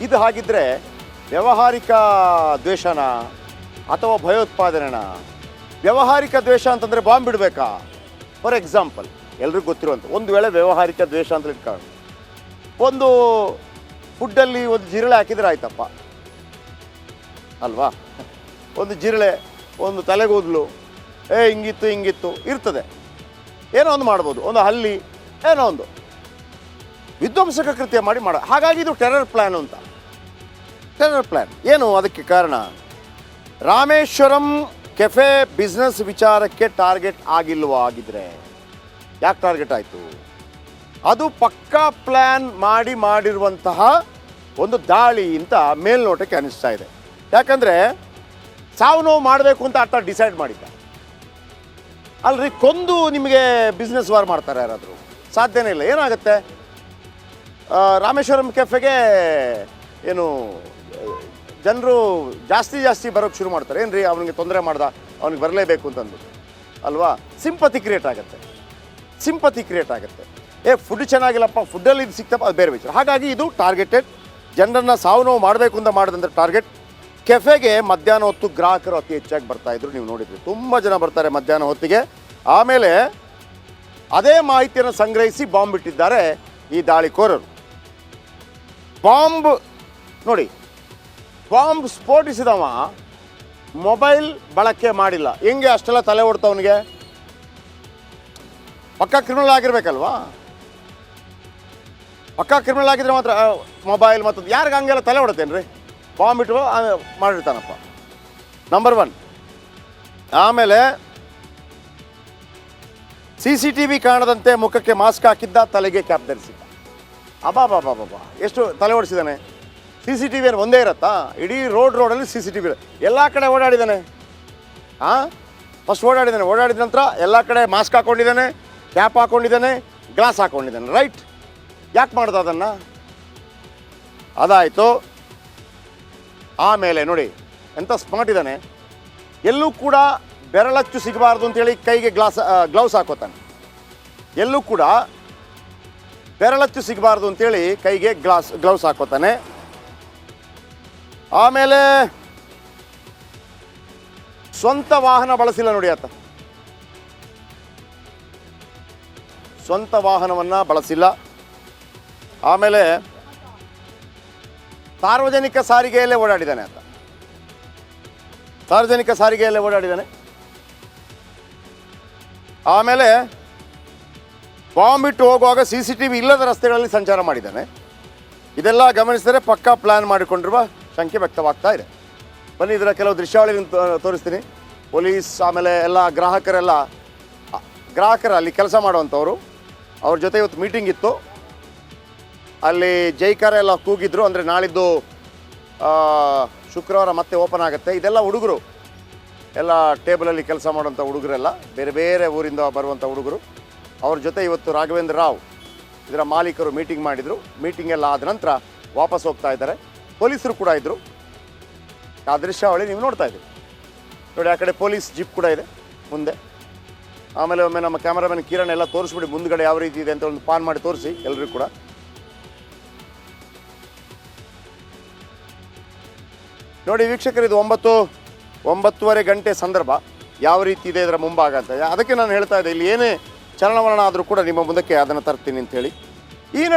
ಇದು ಹಾಗಿದ್ರೆ ವ್ಯಾವಹಾರಿಕ ದ್ವೇಷನ ಅಥವಾ ಭಯೋತ್ಪಾದನೆನ? ವ್ಯಾವಹಾರಿಕ ದ್ವೇಷ ಅಂತಂದರೆ ಬಾಂಬ್ ಬಿಡಬೇಕಾ? ಫಾರ್ ಎಕ್ಸಾಂಪಲ್, ಎಲ್ರಿಗೂ ಗೊತ್ತಿರುವಂಥ ಒಂದು ವೇಳೆ ವ್ಯಾವಹಾರಿಕ ದ್ವೇಷ ಅಂತ ಇಟ್ಕೊಂಡು ಒಂದು ಫುಡ್ಡಲ್ಲಿ ಒಂದು ಜಿರಳೆ ಹಾಕಿದರೆ ಆಯ್ತಪ್ಪ ಅಲ್ವಾ? ಒಂದು ಜಿರಳೆ, ಒಂದು ತಲೆಗೂದಲು, ಹಿಂಗಿತ್ತು ಇರ್ತದೆ, ಏನೋ ಒಂದು ಮಾಡ್ಬೋದು, ಒಂದು ಹಲ್ಲಿ, ಏನೋ ಒಂದು ವಿಧ್ವಂಸಕ ಕೃತ್ಯ ಮಾಡಿ ಹಾಗಾಗಿ ಇದು ಟೆರರ್ ಪ್ಲ್ಯಾನ್ ಅಂತ. ಟೆರರ್ ಪ್ಲ್ಯಾನ್ ಏನು? ಅದಕ್ಕೆ ಕಾರಣ ರಾಮೇಶ್ವರಂ ಕೆಫೆ ಬಿಸ್ನೆಸ್ ವಿಚಾರಕ್ಕೆ ಟಾರ್ಗೆಟ್ ಆಗಿದ್ರೆ ಯಾಕೆ ಟಾರ್ಗೆಟ್ ಆಯಿತು? ಅದು ಪಕ್ಕಾ ಪ್ಲ್ಯಾನ್ ಮಾಡಿರುವಂತಹ ಒಂದು ದಾಳಿ ಅಂತ ಮೇಲ್ನೋಟಕ್ಕೆ ಅನಿಸ್ತಾ ಇದೆ. ಯಾಕಂದರೆ ಸಾವು ನೋವು ಮಾಡಬೇಕು ಅಂತ ಆತ ಡಿಸೈಡ್ ಮಾಡಿದ್ದ ಅಲ್ರಿ. ಕೊಂದು ನಿಮಗೆ ಬಿಸ್ನೆಸ್ ವಾರ್ ಮಾಡ್ತಾರೆ ಯಾರಾದರೂ? ಸಾಧ್ಯನೇ ಇಲ್ಲ. ಏನಾಗುತ್ತೆ, ರಾಮೇಶ್ವರಂ ಕೆಫೆಗೆ ಏನು ಜನರು ಜಾಸ್ತಿ ಬರೋಕ್ಕೆ ಶುರು ಮಾಡ್ತಾರೆ. ಏನು ರೀ ಅವನಿಗೆ ತೊಂದರೆ ಮಾಡ್ದ, ಅವ್ನಿಗೆ ಬರಲೇಬೇಕು ಅಂತಂದ್ಬಿಟ್ಟು ಅಲ್ವಾ? ಸಿಂಪತಿ ಕ್ರಿಯೇಟ್ ಆಗುತ್ತೆ. ಫುಡ್ ಚೆನ್ನಾಗಿಲ್ಲಪ್ಪ, ಫುಡ್ಡಲ್ಲಿ ಇದು ಸಿಕ್ತಪ್ಪ, ಅದು ಬೇರೆ ವಿಚಾರ. ಹಾಗಾಗಿ ಇದು ಟಾರ್ಗೆಟೆಡ್, ಜನರನ್ನು ಸಾವು ನೋವು ಮಾಡಬೇಕು ಅಂತ ಮಾಡಿದಂಥ ಟಾರ್ಗೆಟ್. ಕೆಫೆಗೆ ಮಧ್ಯಾಹ್ನ ಹೊತ್ತು ಗ್ರಾಹಕರು ಅತಿ ಹೆಚ್ಚಾಗಿ ಬರ್ತಾಯಿದ್ರು, ನೀವು ನೋಡಿದ್ರಿ, ತುಂಬ ಜನ ಬರ್ತಾರೆ ಮಧ್ಯಾಹ್ನ ಹೊತ್ತಿಗೆ. ಆಮೇಲೆ ಅದೇ ಮಾಹಿತಿಯನ್ನು ಸಂಗ್ರಹಿಸಿ ಬಾಂಬ್ ಬಿಟ್ಟಿದ್ದಾರೆ ಈ ದಾಳಿಕೋರರು. ಬಾಂಬ್ ನೋಡಿ, ಬಾಂಬ್ ಸ್ಫೋಟಿಸಿದವ ಮೊಬೈಲ್ ಬಳಕೆ ಮಾಡಿಲ್ಲ. ಹೆಂಗೆ ಅಷ್ಟೆಲ್ಲ ತಲೆ ಓಡ್ತವನಿಗೆ? ಪಕ್ಕಾ ಕ್ರಿಮಿನಲ್ ಆಗಿರ್ಬೇಕಲ್ವಾ? ಪಕ್ಕಾ ಕ್ರಿಮಿನಲ್ ಆಗಿದ್ರೆ ಮಾತ್ರ ಮೊಬೈಲ್ ಮತ್ತು ಯಾರಿಗೆ ಹಂಗೆಲ್ಲ ತಲೆ ಹೊಡುತ್ತೇನೆ ರೀ? ಬಾಂಬ್ ಇಟ್ಟು ಮಾಡಿರ್ತಾನಪ್ಪ, ನಂಬರ್ 1. ಆಮೇಲೆ CCTV ಕಾಣದಂತೆ ಮುಖಕ್ಕೆ ಮಾಸ್ಕ್ ಹಾಕಿದ್ದ, ತಲೆಗೆ ಕ್ಯಾಪ್ ಧರಿಸಿದ್ದ. ಅಬಾಬಾಬಾಬಾ, ಎಷ್ಟು ತಲೆ ಓಡಿಸಿದ್ದಾನೆ. CCTV ಏನು ಒಂದೇ ಇರತ್ತಾ? ಇಡೀ ರೋಡಲ್ಲಿ CCTV ಎಲ್ಲ ಕಡೆ ಓಡಾಡಿದ್ದಾನೆ. ಫಸ್ಟ್ ಓಡಾಡಿದ ನಂತರ ಎಲ್ಲ ಕಡೆ ಮಾಸ್ಕ್ ಹಾಕ್ಕೊಂಡಿದ್ದಾನೆ, ಕ್ಯಾಪ್ ಹಾಕ್ಕೊಂಡಿದ್ದಾನೆ, ಗ್ಲಾಸ್ ಹಾಕ್ಕೊಂಡಿದ್ದಾನೆ. ರೈಟ್? ಯಾಕೆ ಮಾಡ್ದ ಅದನ್ನು? ಅದಾಯಿತು. ಆಮೇಲೆ ನೋಡಿ ಎಂಥ ಸ್ಮಾರ್ಟ್ ಇದ್ದಾನೆ. ಎಲ್ಲೂ ಕೂಡ ಬೆರಳಚ್ಚು ಸಿಗಬಾರ್ದು ಅಂತೇಳಿ ಕೈಗೆ ಗ್ಲೌಸ್ ಹಾಕೋತಾನೆ. ಎಲ್ಲೂ ಕೂಡ ಬೆರಳಚ್ಚು ಸಿಗಬಾರ್ದು ಅಂತೇಳಿ ಕೈಗೆ ಗ್ಲೌಸ್ ಹಾಕೋತಾನೆ. ಆಮೇಲೆ ಸ್ವಂತ ವಾಹನ ಬಳಸಿಲ್ಲ ನೋಡಿ ಆತ. ಸ್ವಂತ ವಾಹನವನ್ನು ಬಳಸಿಲ್ಲ. ಆಮೇಲೆ ಸಾರ್ವಜನಿಕ ಸಾರಿಗೆಯಲ್ಲೇ ಓಡಾಡಿದ್ದಾನೆ ಆತ. ಆಮೇಲೆ ಬಾಂಬ್ ಇಟ್ಟು ಹೋಗುವಾಗ CCTV ಇಲ್ಲದ ರಸ್ತೆಗಳಲ್ಲಿ ಸಂಚಾರ ಮಾಡಿದ್ದಾನೆ. ಇದೆಲ್ಲ ಗಮನಿಸಿದರೆ ಪಕ್ಕಾ ಪ್ಲ್ಯಾನ್ ಮಾಡಿಕೊಂಡಿರುವ ಶಂಕೆ ವ್ಯಕ್ತವಾಗ್ತಾ ಇದೆ. ಬನ್ನಿ, ಇದರ ಕೆಲವು ದೃಶ್ಯಾವಳಿಗಳನ್ನು ತೋರಿಸ್ತೀನಿ. ಪೊಲೀಸ್ ಆಮೇಲೆ ಎಲ್ಲ ಗ್ರಾಹಕರು ಅಲ್ಲಿ ಕೆಲಸ ಮಾಡುವಂಥವ್ರು, ಅವ್ರ ಜೊತೆ ಇವತ್ತು ಮೀಟಿಂಗ್ ಇತ್ತು. ಅಲ್ಲಿ ಜೈಕಾರ ಎಲ್ಲ ಕೂಗಿದ್ರು. ಅಂದರೆ ನಾಳಿದ್ದು ಶುಕ್ರವಾರ ಮತ್ತೆ ಓಪನ್ ಆಗುತ್ತೆ. ಇದೆಲ್ಲ ಹುಡುಗರು, ಎಲ್ಲ ಟೇಬಲಲ್ಲಿ ಕೆಲಸ ಮಾಡುವಂಥ ಹುಡುಗರೆಲ್ಲ ಬೇರೆ ಬೇರೆ ಊರಿಂದ ಬರುವಂಥ ಹುಡುಗರು. ಅವ್ರ ಜೊತೆ ಇವತ್ತು ರಾಘವೇಂದ್ರ ರಾವ್ ಇದರ ಮಾಲೀಕರು ಮೀಟಿಂಗ್ ಮಾಡಿದರು. ಮೀಟಿಂಗ್ ಎಲ್ಲ ಆದ ನಂತರ ವಾಪಸ್ ಹೋಗ್ತಾ ಇದ್ದಾರೆ. ಪೊಲೀಸರು ಕೂಡ ಇದ್ದರು. ಆ ದೃಶ್ಯಾವಳಿ ನೀವು ನೋಡ್ತಾ ಇದ್ದೀವಿ ನೋಡಿ. ಆ ಕಡೆ ಪೊಲೀಸ್ ಜೀಪ್ ಕೂಡ ಇದೆ ಮುಂದೆ. ಆಮೇಲೆ ಒಮ್ಮೆ ನಮ್ಮ ಕ್ಯಾಮರಾಮನ್ ಕಿರಣ್ ಎಲ್ಲ ತೋರಿಸ್ಬಿಡಿ ಮುಂದ್ಗಡೆ ಯಾವ ರೀತಿ ಇದೆ ಅಂತ ಒಂದು ಪಾನ್ ಮಾಡಿ ತೋರಿಸಿ ಎಲ್ಲರೂ ಕೂಡ. ನೋಡಿ ವೀಕ್ಷಕರು, ಇದು 9:30 ಗಂಟೆ ಸಂದರ್ಭ. ಯಾವ ರೀತಿ ಇದೆ ಇದರ ಮುಂಭಾಗ ಅಂತ. ಅದಕ್ಕೆ ನಾನು ಹೇಳ್ತಾ ಇದ್ದೆ, ಇಲ್ಲಿ ಏನೇ ಚಲನವಲನ ಆದರೂ ಕೂಡ ನಿಮ್ಮ ಮುಂದಕ್ಕೆ ಅದನ್ನು ತರ್ತೀನಿ ಅಂತೇಳಿ.